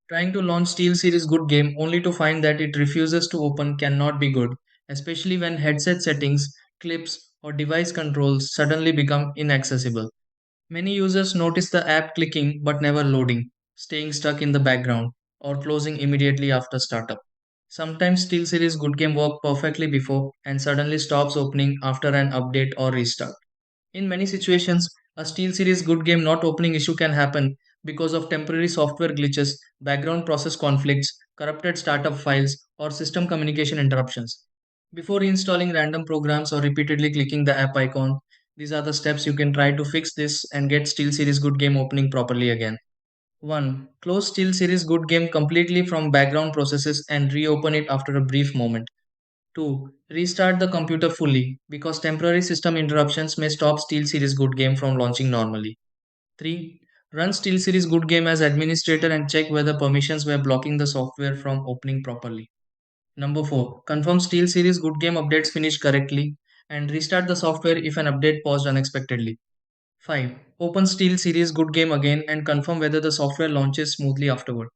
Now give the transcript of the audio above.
Trying to launch SteelSeries Good Game only to find that it refuses to open cannot be good, especially when headset settings, clips, or device controls suddenly become inaccessible. Many users notice the app clicking but never loading, staying stuck in the background, or closing immediately after startup. Sometimes SteelSeries Good Game work perfectly before and suddenly stops opening after an update or restart. In many situations, a SteelSeries Good Game not opening issue can happen because of temporary software glitches, background process conflicts, corrupted startup files, or system communication interruptions. Before installing random programs or repeatedly clicking the app icon, these are the steps you can try to fix this and get SteelSeries Good Game opening properly again. 1. Close SteelSeries Good Game completely from background processes and reopen it after a brief moment. 2. Restart the computer fully because temporary system interruptions may stop SteelSeries Good Game from launching normally. 3. Run SteelSeries Good Game as administrator and check whether permissions were blocking the software from opening properly. Number 4. Confirm SteelSeries Good Game updates finished correctly and restart the software if an update paused unexpectedly. 5. Open SteelSeries Good Game again and confirm whether the software launches smoothly afterward.